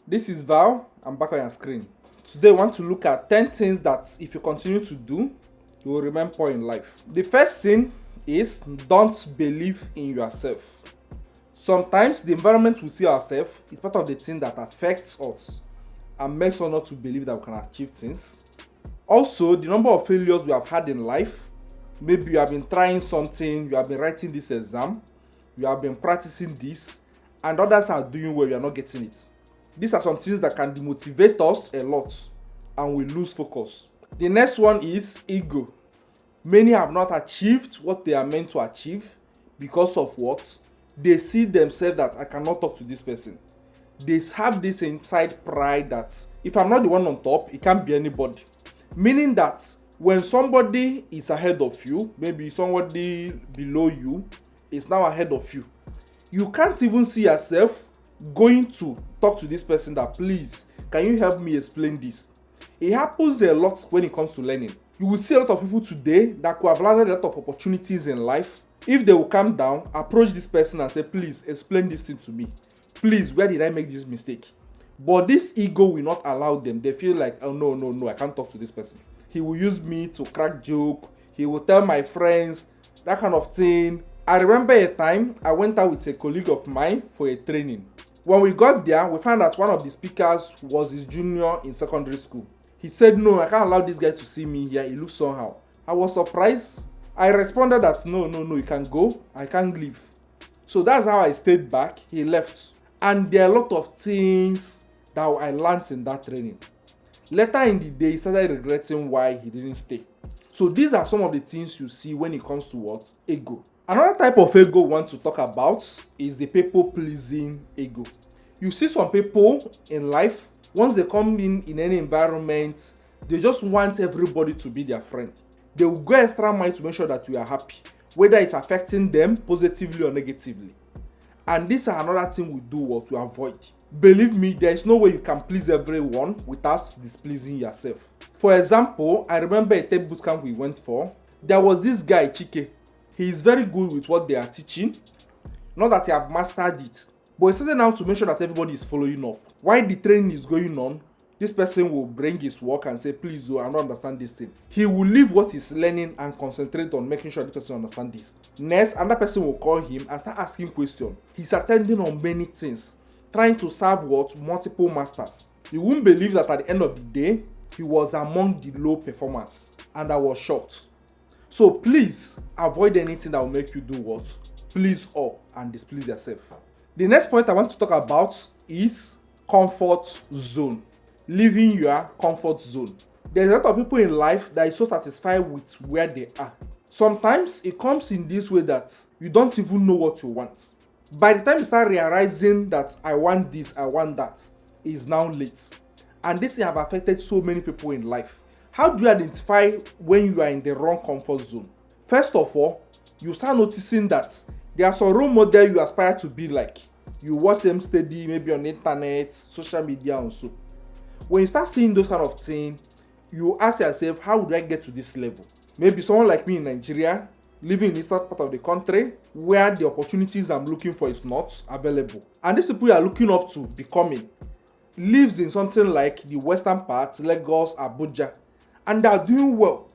This is Val. I'm back on your screen. Today, I want to look at 10 things that if you continue to do, you will remain poor in life. The first thing is don't believe in yourself. Sometimes the environment we see ourselves is part of the thing that affects us and makes us not to believe that we can achieve things. Also, the number of failures we have had in life, maybe you have been trying something, you have been writing this exam, you have been practicing this, and others are doing well, you are not getting it. These are some things that can demotivate us a lot and we lose focus. The next one is ego. Many have not achieved what they are meant to achieve because of what? They see themselves that I cannot talk to this person. They have this inside pride that if I'm not the one on top, it can't be anybody. Meaning that when somebody is ahead of you, maybe somebody below you is now ahead of you, you can't even see yourself going to talk to this person that please, can you help me explain this? It happens a lot when it comes to learning. You will see a lot of people today that could have landed a lot of opportunities in life. If they will calm down, approach this person and say, please explain this thing to me. Please, where did I make this mistake? But this ego will not allow them. They feel like, oh no, I can't talk to this person. He will use me to crack joke. He will tell my friends, that kind of thing. I remember a time I went out with a colleague of mine for a training. When we got there, we found that one of the speakers was his junior in secondary school. He said, no, I can't allow this guy to see me here. He looks somehow. I was surprised. I responded that no, you can go. I can't leave. So that's how I stayed back. He left. And there are a lot of things that I learned in that training. Later in the day, he started regretting why he didn't stay. So these are some of the things you see when it comes to what? Ego. Another type of ego we want to talk about is the people-pleasing ego. You see some people in life, once they come in any environment, they just want everybody to be their friend. They will go extra mile to make sure that you are happy, whether it's affecting them positively or negatively. And this is another thing we do what to avoid. Believe me, there is no way you can please everyone without displeasing yourself. For example, I remember a tech bootcamp we went for. There was this guy, Chike. He is very good with what they are teaching. Not that he have mastered it, but he started now to make sure that everybody is following up. While the training is going on, this person will bring his work and say, please, I don't understand this thing. He will leave what he's learning and concentrate on making sure the person understands this. Next, another person will call him and start asking questions. He's attending on many things, trying to serve what? Multiple masters. You won't believe that at the end of the day, he was among the low performers, and I was shocked. So please avoid anything that will make you do what? Please all and displease yourself. The next point I want to talk about is comfort zone. Leaving your comfort zone. There's a lot of people in life that is so satisfied with where they are. Sometimes it comes in this way that you don't even know what you want. By the time you start realizing that I want this, I want that, it's now late. And this have affected so many people in life. How do you identify when you are in the wrong comfort zone? First of all, you start noticing that there are some role model you aspire to be like. You watch them steady, maybe on the internet, social media and so. When you start seeing those kind of things, you ask yourself, how would I get to this level? Maybe someone like me in Nigeria, living in the eastern part of the country, where the opportunities I'm looking for is not available. And these people you are looking up to becoming lives in something like the western part, Lagos, Abuja, and they are doing well.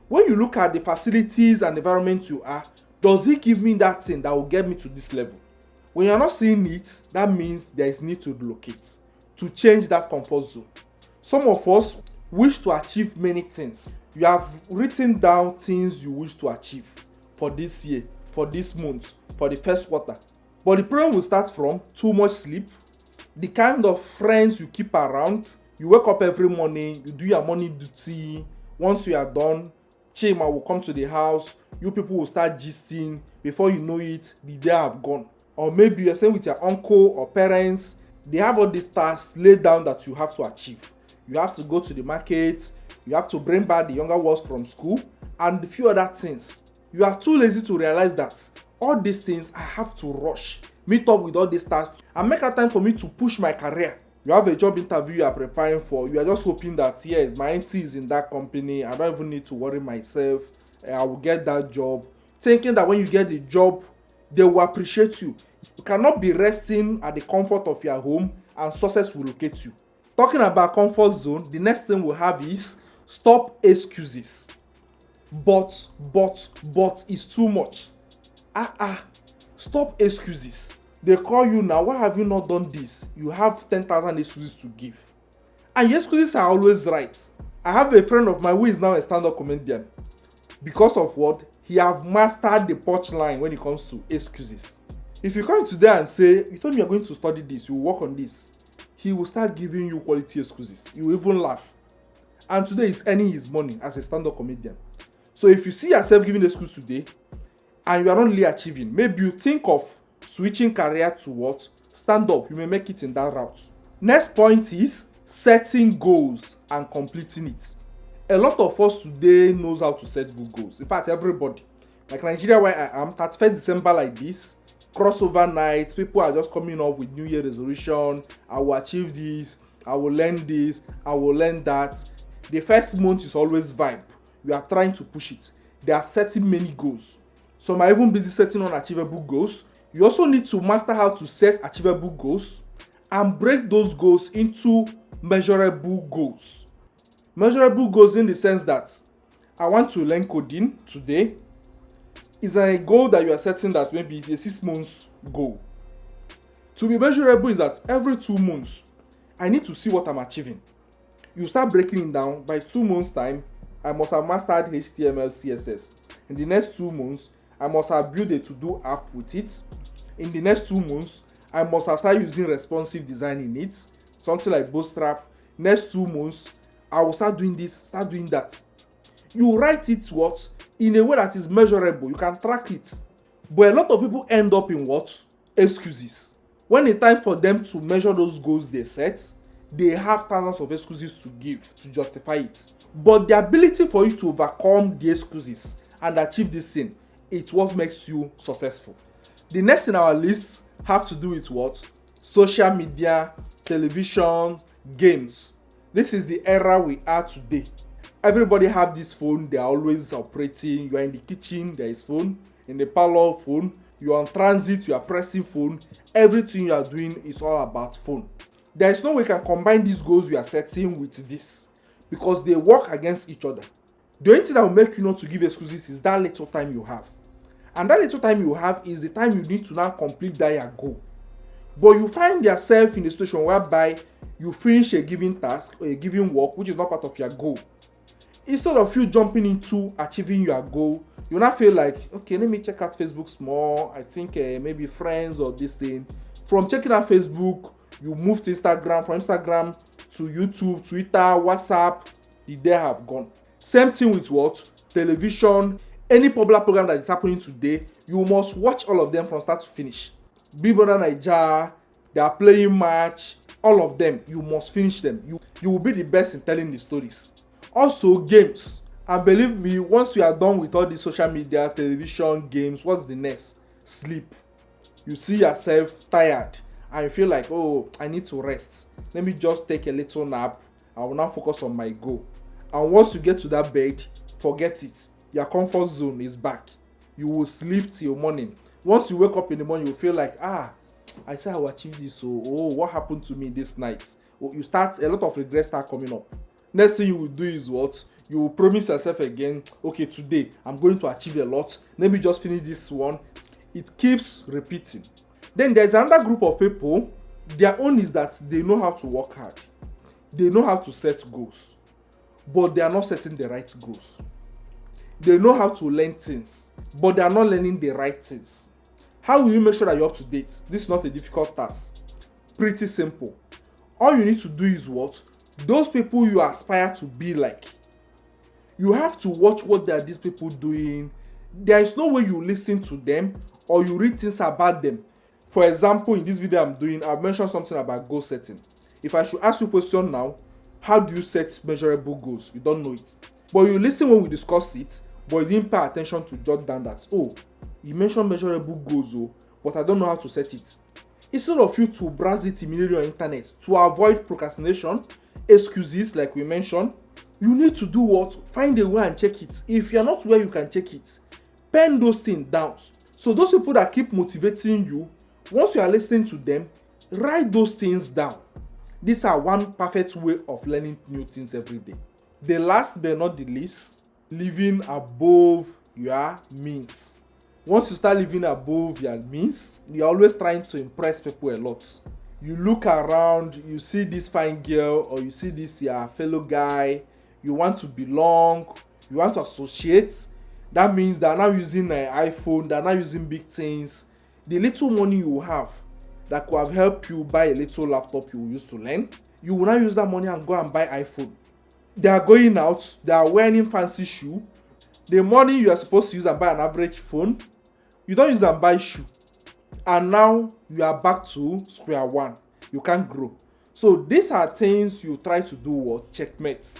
When you look at the facilities and environment you are, does it give me that thing that will get me to this level? When you're not seeing it, that means there is need to relocate, to change that comfort zone. Some of us wish to achieve many things. You have written down things you wish to achieve for this year, for this month, for the first quarter. But the problem will start from too much sleep, the kind of friends you keep around. You wake up every morning, you do your morning duty. Once you are done, Chima will come to the house. You people will start gisting. Before you know it, the day have gone. Or maybe you're staying with your uncle or parents. They have all these tasks laid down that you have to achieve. You have to go to the market. You have to bring back the younger ones from school and a few other things. You are too lazy to realize that all these things I have to rush, meet up with all these tasks, and make a time for me to push my career. You have a job interview you are preparing for. You are just hoping that, yes, my auntie is in that company. I don't even need to worry myself. I will get that job. Thinking that when you get the job, they will appreciate you. You cannot be resting at the comfort of your home and success will locate you. Talking about comfort zone, the next thing we have is stop excuses. But it's too much. Stop excuses. They call you now, why have you not done this? You have 10,000 excuses to give. And your excuses are always right. I have a friend of mine who is now a stand-up comedian. Because of what? He have mastered the punchline when it comes to excuses. If you come today and say, you told me you're going to study this, you will work on this, he will start giving you quality excuses. You will even laugh. And today he's earning his money as a stand-up comedian. So if you see yourself giving excuse today, and you are not really achieving, maybe you think of switching career to what? Stand up, you may make it in that route. Next point is setting goals and completing it. A lot of us today knows how to set good goals. In fact, everybody. Like Nigeria where I am, 31st December like this, crossover nights, people are just coming up with New Year resolution. I will achieve this, I will learn this, I will learn that. The first month is always vibe. We are trying to push it. They are setting many goals. Some are even busy setting unachievable goals. You also need to master how to set achievable goals and break those goals into measurable goals. Measurable goals in the sense that I want to learn coding today is a goal that you are setting that maybe it's a 6 months goal. To be measurable is that every 2 months, I need to see what I'm achieving. You start breaking it down. By 2 months time, I must have mastered HTML, CSS. In the next 2 months, I must have built a to-do app with it. In the next 2 months, I must have started using responsive design in it, something like Bootstrap. Next 2 months, I will start doing this, start doing that. You write it what? In a way that is measurable. You can track it. But a lot of people end up in what? Excuses. When it's time for them to measure those goals they set, they have thousands of excuses to give to justify it. But the ability for you to overcome the excuses and achieve this thing, it's what makes you successful. The next in our list have to do with what? Social media, television, games. This is the era we are today. Everybody have this phone, they are always operating. You are in the kitchen, there is phone. In the parlor, phone. You are on transit, you are pressing phone. Everything you are doing is all about phone. There is no way you can combine these goals you are setting with this because they work against each other. The only thing that will make you not to give excuses is that little time you have. And that little time you have is the time you need to now complete that your goal. But you find yourself in a situation whereby you finish a given task or a given work which is not part of your goal. Instead of you jumping into achieving your goal, you now feel like, okay, let me check out Facebook small. I think maybe friends or this thing. From checking out Facebook, you move to Instagram. From Instagram to YouTube, Twitter, WhatsApp. The day have gone. Same thing with what? Television. Any popular program that is happening today, you must watch all of them from start to finish. Big Brother Naija, they are playing match. All of them, you must finish them. You will be the best in telling the stories. Also, games. And believe me, once you are done with all the social media, television, games, what's the next? Sleep. You see yourself tired and you feel like, oh, I need to rest. Let me just take a little nap. I will now focus on my goal. And once you get to that bed, forget it. Your comfort zone is back. You will sleep till morning. Once you wake up in the morning, you feel like, I said I will achieve this. So, what happened to me this night? You start, a lot of regrets start coming up. Next thing you will do is what? You will promise yourself again, okay, today I'm going to achieve a lot. Let me just finish this one. It keeps repeating. Then there's another group of people, their own is that they know how to work hard. They know how to set goals. But they are not setting the right goals. They know how to learn things, but they are not learning the right things. How will you make sure that you're up to date? This is not a difficult task. Pretty simple. All you need to do is what? Those people you aspire to be like. You have to watch what are these people doing. There is no way you listen to them or you read things about them. For example, in this video I'm doing, I've mentioned something about goal setting. If I should ask you a question now, how do you set measurable goals? You don't know it. But you listen when we discuss it, but you didn't pay attention to jot down that, you mentioned measurable goals, but I don't know how to set it. Instead of you to browse it immediately on internet to avoid procrastination, excuses like we mentioned, you need to do what? Find a way and check it. If you're not where you can check it, pen those things down. So those people that keep motivating you, once you are listening to them, write those things down. These are one perfect way of learning new things every day. The last but not the least, living above your means. Once you start living above your means, you're always trying to impress people a lot. You look around, you see this fine girl, or you see this your fellow guy, you want to belong, you want to associate. That means they're now using an iPhone, they're now using big things. The little money you have that could have helped you buy a little laptop you used to learn, you will now use that money and go and buy iPhone. They are going out, they are wearing fancy shoe. The money you are supposed to use and buy an average phone, you don't use and buy shoe. And now you are back to square one. You can't grow. So these are things you try to do or checkmate.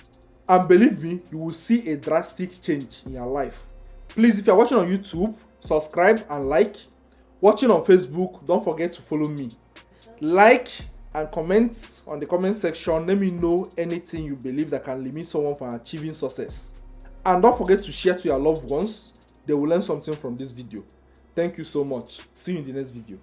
And believe me, you will see a drastic change in your life. Please, if you're watching on YouTube, subscribe and like. Watching on Facebook, don't forget to follow me. Like and comment on the comment section. Let me know anything you believe that can limit someone from achieving success. And don't forget to share to your loved ones. They will learn something from this video. Thank you so much. See you in the next video.